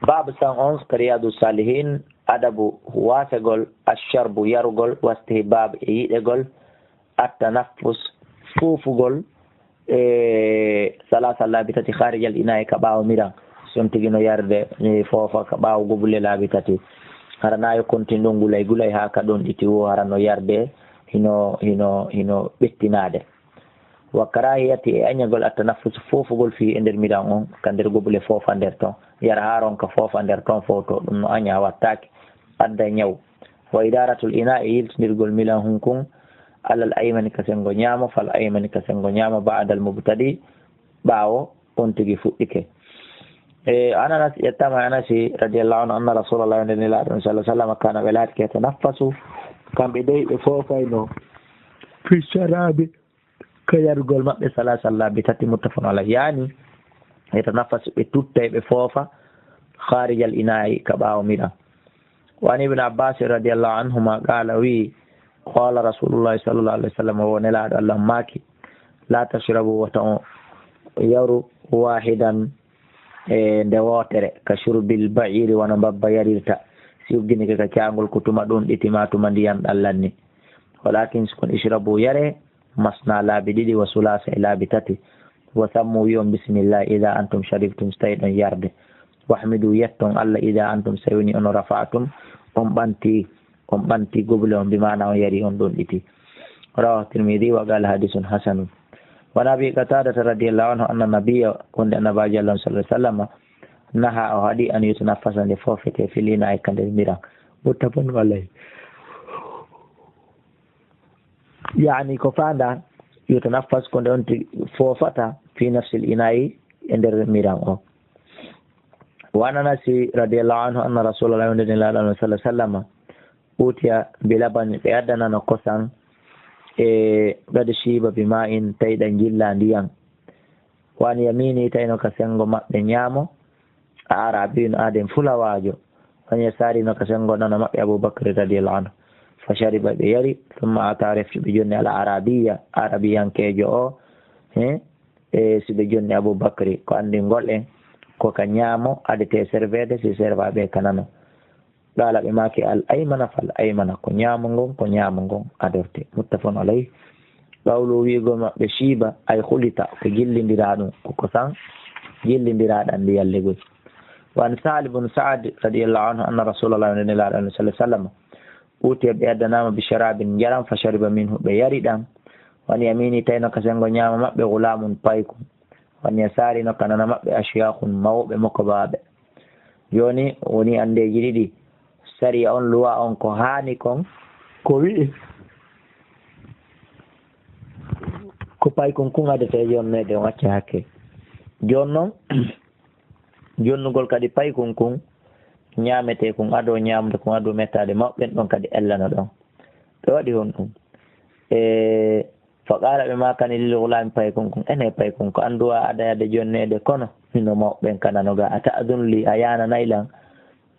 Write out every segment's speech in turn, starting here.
باب 111 رياض الصالحين أدب واسقل الشرب يرقل واستهباب يدقل التنفس فوفقل ثلاثة لابتة خارج الإناء كباو ميرا سنتينو يرد فوفا كباو قبل لابتة harana yo kontinɗo gulay ha ka ɗon ɗiti wo harano yarde hino ɓettinade wa karahiyati e añagol attanaffus fofugol fi e nder miɗan on ka nder gobule foofa nder ton yara haron ka foofa nder ton foto ɗum no aña wattake adda ñaw wa idaratul ina e yiltidirgol milan hunkun alal aymani ka sengo ñaama fal aymani ka sengo ñaama ba'dal mubtadi ɓaawo on tigi fuɗɗike أنس يتمع أنس رضي الله عنه أن رسول الله صلى الله عليه وسلم كان بلاد يتنفس كان بدأ فوقينه في الشراب كي يرجل مبه ثلاثة الله بتاتي متفق عليه يعني يتنفس بتوتة بفوفا خارج الإناء كباو ميرا. وعن ابن عباس رضي الله عنهما قال قال رسول الله صلى الله عليه وسلم ونلعب اللهم ماكي لا تشربوا يروا واحدا nde wotere ka shurbil ba'iri wana babba yarirta si uggini ka caangol kutuma ɗum ɗitima tuma ndiyam ɗallanni walakin sukon ishrabu yare masna laabi ɗiɗi wa sulasa e laabi tati wa sammu wi on bisimillah ida antum shariftum so tawi ɗon yarde wahmidu yetton allah ida antum sawini ono rafa'atum on ɓanti goble on bimana on yari on ɗon ɗiti rawahu tirmidhi wa qala hadithun hasanun. وعن أبي قتادة رضي الله عنه أن النبي كنت النبي صلى الله عليه وسلم نهى أحد أن يتنفس لفوفته في الإناء كان الميران متفق عليه. يعني كفانا يتنفس كنت فوفته في نفس الإناء عند الميران. وعن أنس رضي الله عنه أن رسول الله صلى الله عليه وسلم أوتي بلبن بأدنى نقصا gada shiba bima in tayɗan gilla ndiyan wani yamini tayno ka sengo maɓɓe ñaamo a arabino aden fulawajo wani sarino ka sengo nana maɓɓe aboubacry radiallahu anhu fa shariba ɓe yari thumma ata refti ɓe jonni ala arabiyankejo o si ɓe jonni aboubacry ko andi ngol en koka ñaamo adete servede si servaɓe kanano قال بماك الأيمن فالأيمن كنيام أدرت متفق عليه. قولوا ويقوم بشيبة أي خلطة كجل اندراد كوكسان جل اندراد أن ليالغوي. وعن سعد بن سعد رضي الله عنه أن رسول الله صلى الله عليه وسلم أوتي بأدنام بشراب جرام فشرب منه بيردام. وعن يميني تينا كسنغو نيام مأ بغلام بايكم. وعن يساري نكنا مأ بأشياخ مو بمكباب. يوني وني أندي جريدي sari on luwa on ko hani kon ko wi ko pay kon adete yonnede on acca hakke jonnon jonnugol kadi pay kon ñamete kon ado ñamde kon ado mettade mawɓen ɗon kadi ellana ɗon ɓe waɗi hon ɗum fa qala ɓe makani lil gulami pay kon ene pay kon ko anduwa adayade jonnede kono mino mawɓen kananoga ata adun li a yana naylan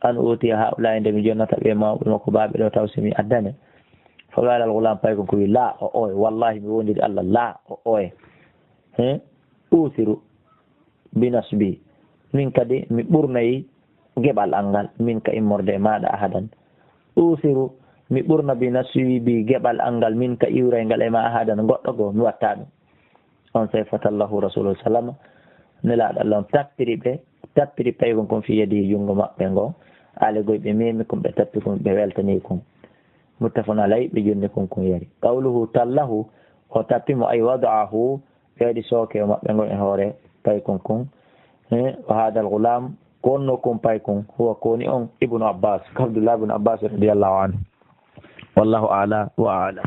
an uti haula inde mi jonnata ɓe mawɓe makko baaɓe ɗo taw simi addane fa qala al ghulam pay ko wi la o oye wallahi mi wondiri allah la o oye usiru binasbi min kadi mi ɓurnayi geɓal angal min ka immorde maɗa ahadan usiru mi ɓurna binasbi geɓal angal min ka iwraygal e ma ahadan goɗɗo goo mi watta ɗum on sayfatallahu rasuluhu sallam nelaɗo allah on tappiri pay kon fi yedi jungo maɓɓe ngo ale goy ɓe memi kon ɓe tappi kon ɓe weltani kon muttafaqun alayhi ɓe jonni kon yari qawluhu tallahu o tappimo ay wada'ahu ɓe waɗi sooke o maɓɓe ngon e hoore pay kon wa hada al ghulam konno kon pay kon huwa koni on ibnu abbas abdullah ibnu abbas radiyallahu anhu wallahu a'la wa a'lam.